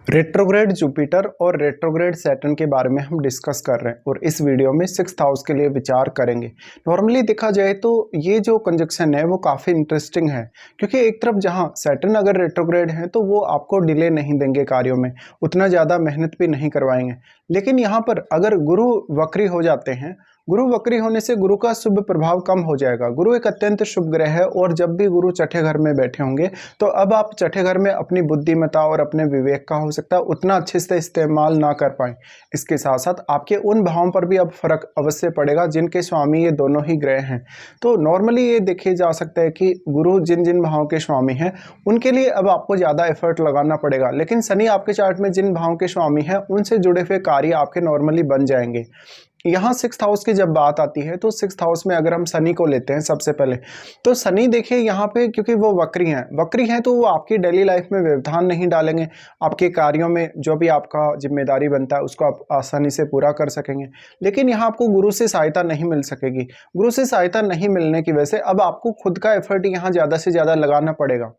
Retrograde Jupiter और retrograde Saturn के बारे में हम डिस्कस कर रहे हैं और इस वीडियो में 6th हाउस के लिए विचार करेंगे। नॉर्मली देखा जाए तो ये जो कंजक्शन है वो काफ़ी इंटरेस्टिंग है, क्योंकि एक तरफ जहाँ सैटर्न अगर रेट्रोग्रेड है तो वो आपको डिले नहीं देंगे कार्यों में, उतना ज़्यादा मेहनत भी नहीं करवाएंगे। लेकिन यहाँ पर अगर गुरु वक्री हो जाते हैं, गुरु वक्री होने से गुरु का शुभ प्रभाव कम हो जाएगा। गुरु एक अत्यंत शुभ ग्रह है और जब भी गुरु छठे घर में बैठे होंगे तो अब आप छठे घर में अपनी बुद्धिमत्ता और अपने विवेक का हो सकता है उतना अच्छे से इस्तेमाल ना कर पाएं। इसके साथ साथ आपके उन भावों पर भी अब फर्क अवश्य पड़ेगा जिनके स्वामी ये दोनों ही ग्रह हैं। तो नॉर्मली ये देखे जा सकता है कि गुरु जिन जिन भावों के स्वामी हैं उनके लिए अब आपको ज़्यादा एफर्ट लगाना पड़ेगा, लेकिन शनि आपके चार्ट में जिन भावों के स्वामी हैं उनसे जुड़े हुए कार्य आपके नॉर्मली बन जाएंगे। यहाँ 6th हाउस की जब बात आती है तो 6th हाउस में अगर हम शनि को लेते हैं सबसे पहले, तो शनि देखिए यहाँ पे क्योंकि वो वक्री हैं तो वो आपकी डेली लाइफ में व्यवधान नहीं डालेंगे। आपके कार्यों में जो भी आपका जिम्मेदारी बनता है उसको आप आसानी से पूरा कर सकेंगे। लेकिन यहाँ आपको गुरु से सहायता नहीं मिल सकेगी। गुरु से सहायता नहीं मिलने की वजह से अब आपको खुद का एफर्ट यहाँ ज़्यादा से ज़्यादा लगाना पड़ेगा।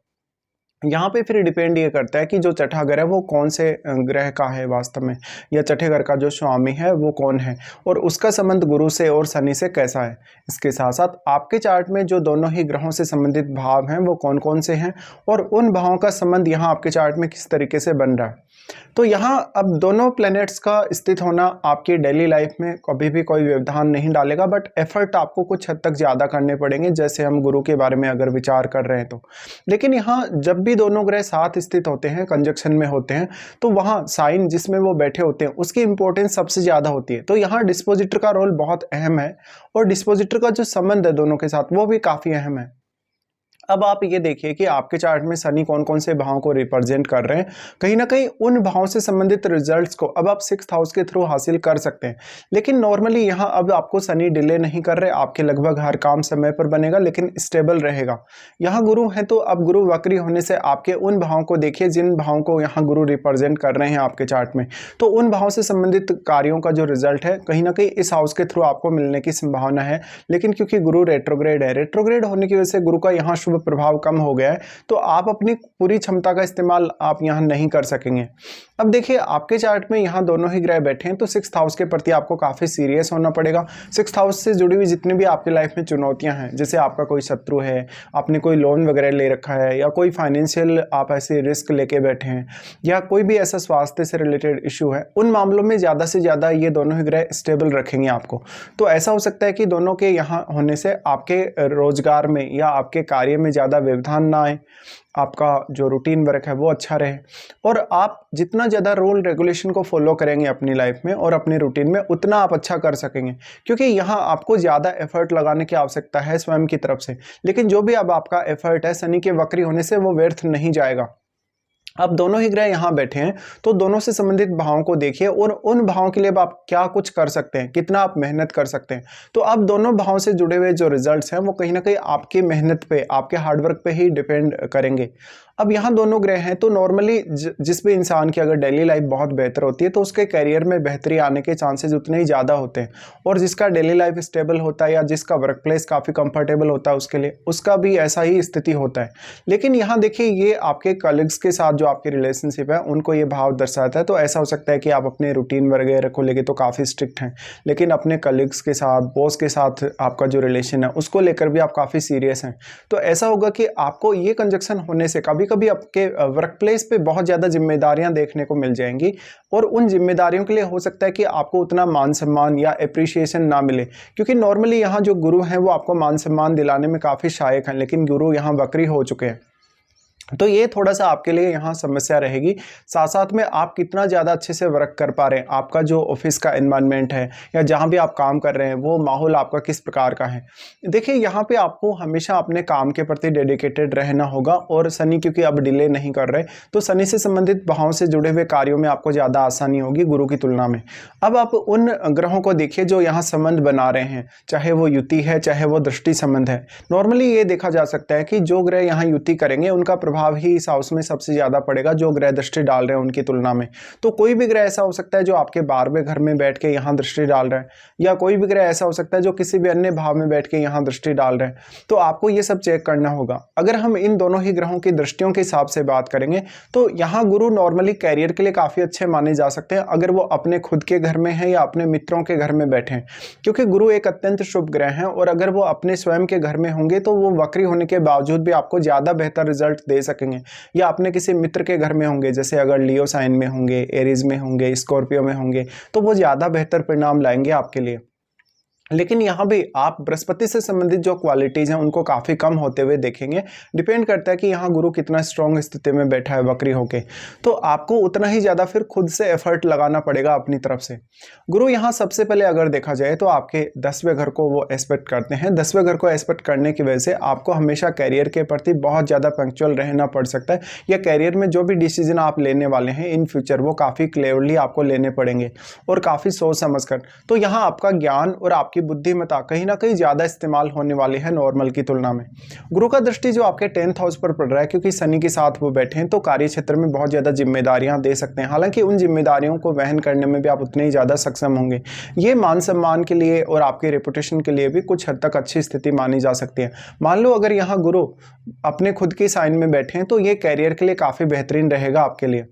यहाँ पे फिर डिपेंड ये करता है कि जो छठा घर है वो कौन से ग्रह का है वास्तव में, या छठे घर का जो स्वामी है वो कौन है और उसका संबंध गुरु से और शनि से कैसा है। इसके साथ साथ आपके चार्ट में जो दोनों ही ग्रहों से संबंधित भाव हैं वो कौन कौन से हैं और उन भावों का संबंध यहाँ आपके चार्ट में किस तरीके से बन रहा है। तो यहाँ अब दोनों प्लैनेट्स का स्थित होना आपकी डेली लाइफ में कभी भी कोई व्यवधान नहीं डालेगा, बट एफर्ट आपको कुछ हद तक ज़्यादा करने पड़ेंगे जैसे हम गुरु के बारे में अगर विचार कर रहे हैं तो। लेकिन यहाँ जब भी दोनों ग्रह साथ स्थित होते हैं, कंजक्शन में होते हैं, तो वहाँ साइन जिसमें वो बैठे होते हैं उसकी इंपॉर्टेंस सबसे ज़्यादा होती है। तो यहाँ डिस्पोजिटर का रोल बहुत अहम है और डिस्पोजिटर का जो संबंध है दोनों के साथ वो भी काफ़ी अहम है। अब आप ये देखिए कि आपके चार्ट में शनि कौन कौन से भावों को रिप्रेजेंट कर रहे हैं। कहीं ना कहीं उन भावों से संबंधित रिजल्ट्स को अब आप 6th हाउस के थ्रू हासिल कर सकते हैं। लेकिन नॉर्मली यहाँ अब आपको शनि डिले नहीं कर रहे, आपके लगभग हर काम समय पर बनेगा लेकिन स्टेबल रहेगा। यहाँ गुरु है तो अब गुरु वक्री होने से आपके उन भावों को देखिए जिन भावों को यहाँ गुरु रिप्रेजेंट कर रहे हैं आपके चार्ट में, तो उन भावों से संबंधित कार्यों का जो रिजल्ट है कहीं ना कहीं इस हाउस के थ्रू आपको मिलने की संभावना है। लेकिन क्योंकि गुरु रेट्रोग्रेड है, रेट्रोग्रेड होने की वजह से गुरु का यहाँ शुभ प्रभाव कम हो गया है, तो आप अपनी पूरी क्षमता का इस्तेमाल आप यहां नहीं कर सकेंगे। अब देखिए आपके चार्ट में यहां दोनों ही ग्रह बैठे हैं तो 6th हाउस के प्रति आपको काफी सीरियस होना पड़ेगा। 6th हाउस से जुड़ी हुई जितनी भी आपकी लाइफ में चुनौतियां हैं, जैसे आपका कोई शत्रु है, आपने कोई लोन वगैरह ले रखा है, या कोई फाइनेंशियल आप ऐसे रिस्क लेके बैठे हैं, या कोई भी ऐसा स्वास्थ्य से रिलेटेड इशू है, उन मामलों में ज़्यादा से ज़्यादा ये दोनों ही ग्रह स्टेबल रखेंगे आपको। तो ऐसा हो सकता है कि दोनों के यहाँ होने से आपके रोजगार में या आपके कार्य में ज़्यादा व्यवधान ना आए, आपका जो रूटीन वर्क है वो अच्छा रहे, और आप जितना ज़्यादा रूल रेगुलेशन को फॉलो करेंगे अपनी लाइफ में और अपनी रूटीन में उतना आप अच्छा कर सकेंगे, क्योंकि यहाँ आपको ज़्यादा एफर्ट लगाने की आवश्यकता है स्वयं की तरफ से। लेकिन जो भी अब आपका एफर्ट है शनि के वक्री होने से वो व्यर्थ नहीं जाएगा। अब दोनों ही ग्रह यहाँ बैठे हैं तो दोनों से संबंधित भावों को देखिए और उन भावों के लिए अब आप क्या कुछ कर सकते हैं, कितना आप मेहनत कर सकते हैं। तो अब दोनों भावों से जुड़े हुए जो रिजल्ट्स हैं वो कहीं ना कहीं आपकी मेहनत पे, आपके हार्डवर्क पे ही डिपेंड करेंगे। अब यहाँ दोनों ग्रह हैं तो नॉर्मली जिस भी इंसान की अगर डेली लाइफ बहुत बेहतर होती है तो उसके करियर में बेहतरी आने के चांसेस उतने ही ज़्यादा होते हैं, और जिसका डेली लाइफ स्टेबल होता है या जिसका वर्क प्लेस काफ़ी कंफर्टेबल होता है उसके लिए उसका भी ऐसा ही स्थिति होता है। लेकिन यहाँ देखिए ये आपके कलीग्स के साथ जो आपकी रिलेशनशिप है उनको ये भाव दर्शाता है। तो ऐसा हो सकता है कि आप अपने रूटीन वगैरह को लेकर तो काफ़ी स्ट्रिक्ट हैं, लेकिन अपने कलीग्स के साथ, बॉस के साथ आपका जो रिलेशन है उसको लेकर भी आप काफ़ी सीरियस हैं। तो ऐसा होगा कि आपको ये कंजक्शन होने से कभी कभी आपके वर्क प्लेस पे बहुत ज़्यादा जिम्मेदारियां देखने को मिल जाएंगी, और उन जिम्मेदारियों के लिए हो सकता है कि आपको उतना मान सम्मान या एप्रिसिएशन ना मिले, क्योंकि नॉर्मली यहाँ जो गुरु हैं वो आपको मान सम्मान दिलाने में काफ़ी सहायक हैं, लेकिन गुरु यहाँ वक्री हो चुके हैं। तो ये थोड़ा सा आपके लिए यहाँ समस्या रहेगी। साथ साथ में आप कितना ज़्यादा अच्छे से वर्क कर पा रहे हैं, आपका जो ऑफिस का एनवायरनमेंट है या जहाँ भी आप काम कर रहे हैं वो माहौल आपका किस प्रकार का है। देखिए यहाँ पे आपको हमेशा अपने काम के प्रति डेडिकेटेड रहना होगा, और शनि क्योंकि अब डिले नहीं कर रहे तो शनि से संबंधित भावों से जुड़े हुए कार्यों में आपको ज़्यादा आसानी होगी गुरु की तुलना में। अब आप उन ग्रहों को देखिए जो यहाँ संबंध बना रहे हैं, चाहे वो युति है चाहे वो दृष्टि संबंध है। नॉर्मली ये देखा जा सकता है कि जो ग्रह यहाँ युति करेंगे उनका प्रभाव प्रभाव ही इस हाउस में सबसे ज़्यादा पड़ेगा जो ग्रह दृष्टि डाल रहे हैं उनकी तुलना में। तो कोई भी ग्रह ऐसा हो सकता है जो आपके 12वें घर में बैठ के यहाँ दृष्टि डाल रहा है, या कोई भी ग्रह ऐसा हो सकता है जो किसी भी अन्य भाव में बैठ के यहाँ दृष्टि डाल रहे हैं। तो आपको ये सब चेक करना होगा। अगर हम इन दोनों ही ग्रहों की दृष्टियों के हिसाब से बात करेंगे तो यहाँ गुरु नॉर्मली कैरियर के लिए काफ़ी अच्छे माने जा सकते हैं अगर वो अपने खुद के घर में हैं या अपने मित्रों के घर में बैठे हैं, क्योंकि गुरु एक अत्यंत शुभ ग्रह हैं और अगर वो अपने स्वयं के घर में होंगे तो वो वक्री होने के बावजूद भी आपको ज़्यादा बेहतर रिजल्ट दे सकेंगे। या अपने किसी मित्र के घर में होंगे, जैसे अगर लियो साइन में होंगे, एरीज में होंगे, स्कॉर्पियो में होंगे, तो वो ज़्यादा बेहतर परिणाम लाएंगे आपके लिए। लेकिन यहाँ भी आप बृहस्पति से संबंधित जो क्वालिटीज़ हैं उनको काफ़ी कम होते हुए देखेंगे। डिपेंड करता है कि यहाँ गुरु कितना स्ट्रॉन्ग स्थिति में बैठा है वक्री होके, तो आपको उतना ही ज़्यादा फिर खुद से एफर्ट लगाना पड़ेगा अपनी तरफ से। गुरु यहाँ सबसे पहले अगर देखा जाए तो आपके 10वें घर को वो एस्पेक्ट करते हैं। 10वें घर को एस्पेक्ट करने की वजह से आपको हमेशा कैरियर के प्रति बहुत ज़्यादा पंक्चुअल रहना पड़ सकता है, या कैरियर में जो भी डिसीजन आप लेने वाले हैं इन फ्यूचर वो काफ़ी क्लेवरली आपको लेने पड़ेंगे और काफ़ी सोच समझ कर। तो यहाँ आपका ज्ञान और आपकी बुद्धिमत्ता कहीं ना कहीं ज्यादा इस्तेमाल होने वाली है नॉर्मल की तुलना में। गुरु का दृष्टि जो आपके 10th हाउस पर पड़ रहा है, क्योंकि शनि के साथ वो बैठे हैं, तो कार्य क्षेत्र में बहुत ज्यादा जिम्मेदारियां दे सकते हैं। हालांकि उन जिम्मेदारियों को वहन करने में भी आप उतने ही ज्यादा सक्षम होंगे। ये मान सम्मान के लिए और आपके रेपुटेशन के लिए भी कुछ हद तक अच्छी स्थिति मानी जा सकती है। मान लो अगर यहाँ गुरु अपने खुद के साइन में बैठे हैं तो ये कैरियर के लिए काफी बेहतरीन रहेगा आपके लिए।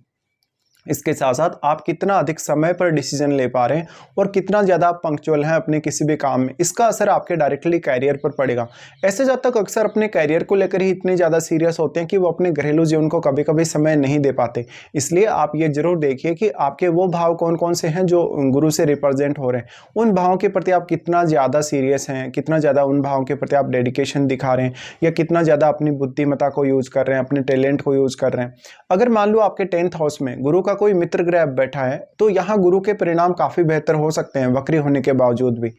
इसके साथ साथ आप कितना अधिक समय पर डिसीजन ले पा रहे हैं और कितना ज़्यादा आप पंक्चुअल हैं अपने किसी भी काम में, इसका असर आपके डायरेक्टली कैरियर पर पड़ेगा। ऐसे जातक अक्सर अपने कैरियर को लेकर ही इतने ज़्यादा सीरियस होते हैं कि वो अपने घरेलू जीवन को कभी कभी समय नहीं दे पाते। इसलिए आप ये जरूर देखिए कि आपके वो भाव कौन कौन से हैं जो गुरु से रिप्रेजेंट हो रहे हैं। उन भावों के प्रति आप कितना ज़्यादा सीरियस हैं, कितना ज़्यादा उन भावों के प्रति आप डेडिकेशन दिखा रहे हैं, या कितना ज़्यादा अपनी बुद्धिमत्ता को यूज़ कर रहे हैं, अपने टैलेंट को यूज़ कर रहे हैं। अगर मान लो आपके 10th हाउस में गुरु का कोई मित्र ग्रह बैठा है तो यहाँ गुरु के परिणाम काफी बेहतर हो सकते हैं वक्री होने के बावजूद भी।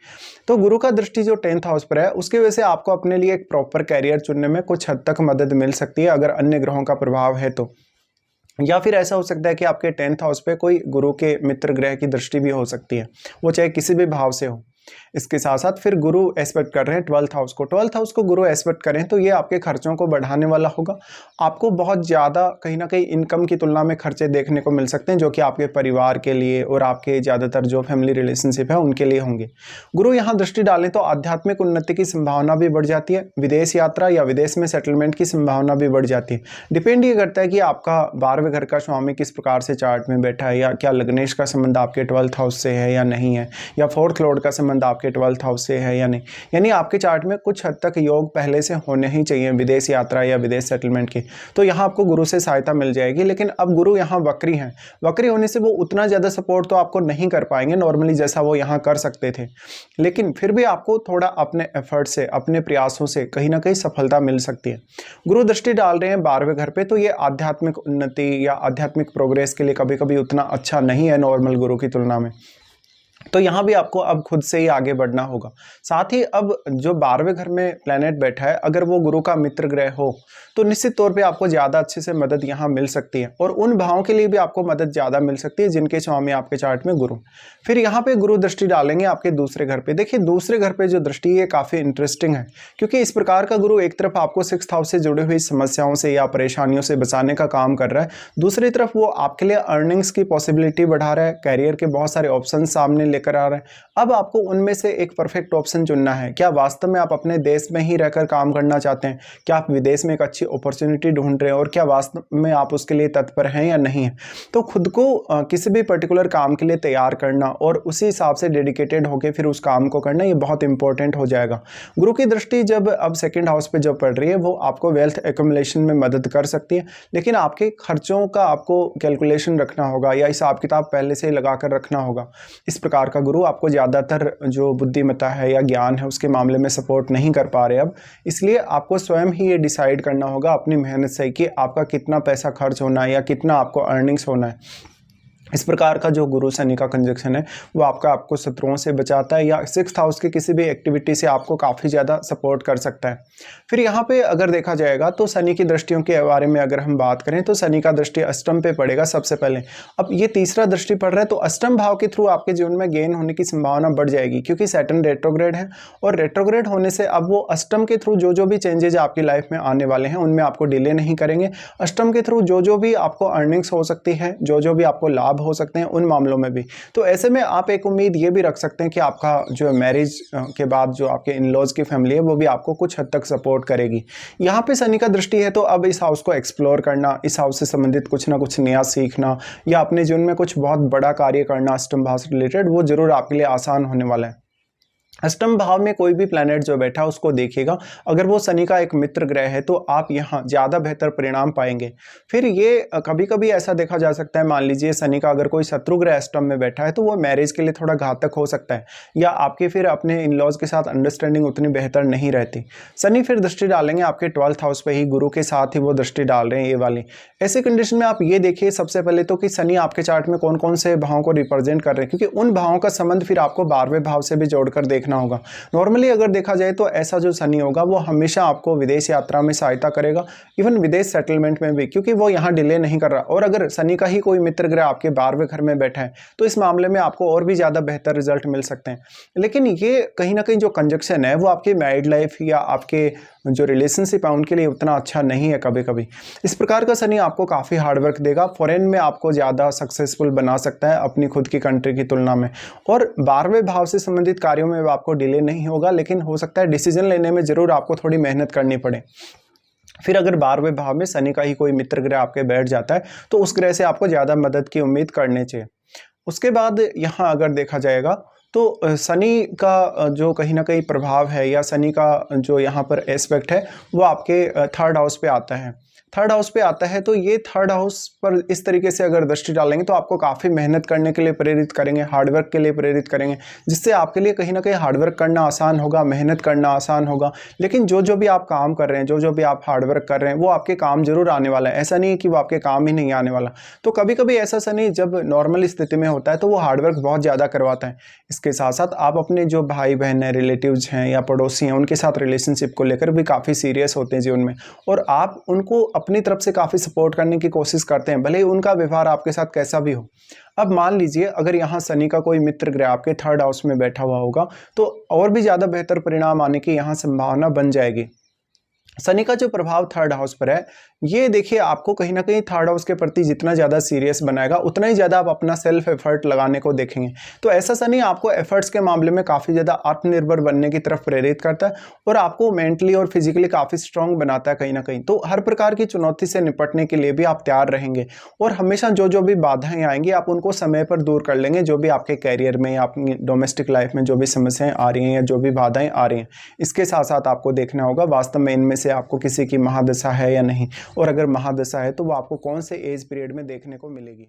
तो गुरु का दृष्टि जो 10th हाउस पर है उसकी वजह से आपको अपने लिए एक प्रॉपर कैरियर चुनने में कुछ हद तक मदद मिल सकती है अगर अन्य ग्रहों का प्रभाव है तो। या फिर ऐसा हो सकता है कि आपके 10th हाउस पे कोई गुरु के मित्र ग्रह की दृष्टि भी हो सकती है, वो चाहे किसी भी भाव से हो। इसके साथ साथ फिर गुरु एस्पेक्ट कर रहे हैं 12th हाउस को। 12th हाउस को गुरु एस्पेक्ट करें तो ये आपके खर्चों को बढ़ाने वाला होगा। आपको बहुत ज़्यादा कहीं ना कहीं इनकम की तुलना में खर्चे देखने को मिल सकते हैं जो कि आपके परिवार के लिए और आपके ज़्यादातर जो फैमिली रिलेशनशिप है उनके लिए होंगे। गुरु यहाँ दृष्टि डालें तो आध्यात्मिक उन्नति की संभावना भी बढ़ जाती है, विदेश यात्रा या विदेश में सेटलमेंट की संभावना भी बढ़ जाती है। डिपेंड ये करता है कि आपका 12वें घर का स्वामी किस प्रकार से चार्ट में बैठा है, या क्या लग्नेश का संबंध आपके 12th हाउस से है या नहीं है, या 4th लॉर्ड का संबंध आपके 12th हाउस से है या नहीं। यानी आपके चार्ट में कुछ हद तक योग पहले से होने ही चाहिए विदेश यात्रा या विदेश सेटलमेंट की, तो यहाँ आपको गुरु से सहायता मिल जाएगी। लेकिन अब गुरु यहाँ वक्री हैं, वक्री होने से वो उतना ज़्यादा सपोर्ट तो आपको नहीं कर पाएंगे नॉर्मली जैसा वो यहाँ कर सकते थे। लेकिन फिर भी आपको थोड़ा अपने एफर्ट से, अपने प्रयासों से कहीं ना कहीं सफलता मिल सकती है। गुरु दृष्टि डाल रहे हैं 12वें घर पे, तो ये आध्यात्मिक उन्नति या आध्यात्मिक प्रोग्रेस के लिए कभी कभी उतना अच्छा नहीं है नॉर्मल गुरु की तुलना में। तो यहाँ भी आपको अब खुद से ही आगे बढ़ना होगा। साथ ही अब जो 12वें घर में प्लैनेट बैठा है, अगर वो गुरु का मित्र ग्रह हो तो निश्चित तौर पे आपको ज़्यादा अच्छे से मदद यहाँ मिल सकती है, और उन भावों के लिए भी आपको मदद ज़्यादा मिल सकती है जिनके स्वामी आपके चार्ट में गुरु। फिर यहाँ पे गुरु दृष्टि डालेंगे आपके दूसरे घर पे। देखिए दूसरे घर पे जो दृष्टि है काफ़ी इंटरेस्टिंग है, क्योंकि इस प्रकार का गुरु एक तरफ आपको 6th हाउस से जुड़ी हुई समस्याओं से या परेशानियों से बचाने का काम कर रहा है, दूसरी तरफ वो आपके लिए अर्निंग्स की पॉसिबिलिटी बढ़ा रहा है, कैरियर के बहुत सारे ऑप्शन सामने लेकर आ रहा है। अब आपको उनमें से एक परफेक्ट ऑप्शन चुनना है। क्या वास्तव में आप अपने देश में ही रहकर काम करना चाहते हैं, क्या आप विदेश में एक अच्छी अपॉर्चुनिटी ढूंढ रहे हैं, और क्या वास्तव में आप उसके लिए तत्पर हैं या नहीं है। तो खुद को किसी भी पर्टिकुलर काम के लिए तैयार करना और उसी हिसाब से डेडिकेटेड होकर फिर उस काम को करना, ये बहुत इंपॉर्टेंट हो जाएगा। गुरु की दृष्टि जब अब 2nd हाउस पे जब पड़ रही है, वो आपको वेल्थ एक्युमुलेशन में मदद कर सकती है, लेकिन आपके खर्चों का आपको कैलकुलेशन रखना होगा या हिसाब किताब पहले से ही लगा कर रखना होगा। इस प्रकार का गुरु आपको ज़्यादातर जो बुद्धिमत्ता है या ज्ञान है उसके मामले में सपोर्ट नहीं कर पा रहे अब, इसलिए आपको स्वयं ही ये डिसाइड करना होगा अपनी मेहनत से कि आपका कितना पैसा खर्च होना है या कितना आपको अर्निंग्स होना है। इस प्रकार का जो गुरु शनि का कंजक्शन है वो आपको शत्रुओं से बचाता है या 6th हाउस की किसी भी एक्टिविटी से आपको काफ़ी ज़्यादा सपोर्ट कर सकता है। फिर यहाँ पे अगर देखा जाएगा तो शनि की दृष्टियों के बारे में अगर हम बात करें तो शनि का दृष्टि अष्टम पे पड़ेगा सबसे पहले। अब ये तीसरा दृष्टि पड़ रहा है तो अष्टम भाव के थ्रू आपके जीवन में गेन होने की संभावना बढ़ जाएगी, क्योंकि सैटर्न रेट्रोग्रेड है और रेट्रोग्रेड होने से अब वो अष्टम के थ्रू जो भी चेंजेज आपकी लाइफ में आने वाले हैं उनमें आपको डिले नहीं करेंगे। अष्टम के थ्रू जो भी आपको अर्निंग्स हो सकती है, जो भी आपको लाभ हो सकते हैं उन मामलों में भी। तो ऐसे में आप एक उम्मीद ये भी रख सकते हैं कि आपका जो मैरिज के बाद जो आपके इन लॉज की फैमिली है वो भी आपको कुछ हद तक सपोर्ट करेगी। यहाँ पे शनि का दृष्टि है तो अब इस हाउस को एक्सप्लोर करना, इस हाउस से संबंधित कुछ ना कुछ नया सीखना या अपने जीवन में कुछ बहुत बड़ा कार्य करना अष्टम भाव से रिलेटेड, वो जरूर आपके लिए आसान होने वाला है। अष्टम भाव में कोई भी प्लैनेट जो बैठा है उसको देखिएगा, अगर वो शनि का एक मित्र ग्रह है तो आप यहाँ ज़्यादा बेहतर परिणाम पाएंगे। फिर ये कभी कभी ऐसा देखा जा सकता है, मान लीजिए शनि का अगर कोई शत्रु ग्रह अष्टम में बैठा है तो वो मैरिज के लिए थोड़ा घातक हो सकता है या आपके फिर अपने इन लॉज के साथ अंडरस्टैंडिंग उतनी बेहतर नहीं रहती। शनि फिर दृष्टि डालेंगे आपके 12th हाउस पे ही, गुरु के साथ ही वो दृष्टि डाल रहे हैं ये वाली। ऐसे कंडीशन में आप ये देखिए सबसे पहले तो कि शनि आपके चार्ट में कौन कौन से भावों को रिप्रेजेंट कर रहे हैं, क्योंकि उन भावों का संबंध फिर आपको 12वें भाव से भी जोड़कर देखना होगा। नॉर्मली अगर देखा जाए तो ऐसा जो शनि होगा वो हमेशा आपको विदेश यात्रा में सहायता करेगा, इवन विदेश सेटलमेंट में भी, क्योंकि वो यहाँ डिले नहीं कर रहा। और अगर शनि का ही कोई मित्र ग्रह आपके 12वें घर में बैठा है तो इस मामले में आपको और भी ज़्यादा बेहतर रिजल्ट मिल सकते हैं। लेकिन ये कहीं ना कहीं जो कंजक्शन है वो आपकी मैरिड लाइफ या आपके जो रिलेशनशिप है उनके लिए उतना अच्छा नहीं है कभी कभी। इस प्रकार का शनि आपको काफ़ी हार्डवर्क देगा, फॉरेन में आपको ज़्यादा सक्सेसफुल बना सकता है अपनी खुद की कंट्री की तुलना में। और 12वें भाव से संबंधित कार्यों में आपको डिले नहीं होगा, लेकिन हो सकता है डिसीजन लेने में ज़रूर आपको थोड़ी मेहनत करनी पड़े। फिर अगर 12वें भाव में शनि का ही कोई मित्र ग्रह आपके बैठ जाता है तो उस ग्रह से आपको ज़्यादा मदद की उम्मीद करनी चाहिए। उसके बाद यहाँ अगर देखा जाएगा तो शनि का जो कहीं ना कहीं प्रभाव है या शनि का जो यहाँ पर एस्पेक्ट है वो आपके 3rd हाउस पे आता है। 3rd हाउस पे आता है तो ये 3rd हाउस पर इस तरीके से अगर दृष्टि डालेंगे तो आपको काफ़ी मेहनत करने के लिए प्रेरित करेंगे, हार्डवर्क के लिए प्रेरित करेंगे, जिससे आपके लिए कहीं ना कहीं हार्डवर्क करना आसान होगा, मेहनत करना आसान होगा। लेकिन जो भी आप काम कर रहे हैं, जो भी आप हार्डवर्क कर रहे हैं वो आपके काम जरूर आने वाला है, ऐसा नहीं है कि वो आपके काम ही नहीं आने वाला। तो कभी कभी ऐसा शनि जब नॉर्मल स्थिति में होता है तो वो हार्डवर्क बहुत ज़्यादा करवाता है। इसके साथ साथ आप अपने जो भाई बहन हैं, रिलेटिव्स हैं या पड़ोसी हैं, उनके साथ रिलेशनशिप को लेकर भी काफ़ी सीरियस होते हैं जीवन में, और आप उनको अपनी तरफ से काफ़ी सपोर्ट करने की कोशिश करते हैं, भले ही उनका व्यवहार आपके साथ कैसा भी हो। अब मान लीजिए अगर यहाँ शनि का कोई मित्र ग्रह आपके 3rd हाउस में बैठा हुआ होगा तो और भी ज़्यादा बेहतर परिणाम आने की यहाँ संभावना बन जाएगी। शनि का जो प्रभाव 3rd हाउस पर है ये देखिए आपको कहीं ना कहीं 3rd हाउस के प्रति जितना ज़्यादा सीरियस बनाएगा उतना ही ज़्यादा आप अपना सेल्फ एफर्ट लगाने को देखेंगे। तो ऐसा शनि आपको एफर्ट्स के मामले में काफ़ी ज़्यादा आत्मनिर्भर बनने की तरफ प्रेरित करता है और आपको मेंटली और फिजिकली काफ़ी स्ट्रांग बनाता है कहीं ना कहीं। तो हर प्रकार की चुनौती से निपटने के लिए भी आप तैयार रहेंगे और हमेशा जो भी बाधाएं आएंगी आप उनको समय पर दूर कर लेंगे। जो भी आपके कैरियर में या अपनी डोमेस्टिक लाइफ में जो भी समस्याएं आ रही हैं या जो भी बाधाएं आ रही हैं, इसके साथ साथ आपको देखना होगा वास्तव में इनमें से आपको किसी की महादशा है या नहीं, और अगर महादशा है तो वो आपको कौन से एज पीरियड में देखने को मिलेगी।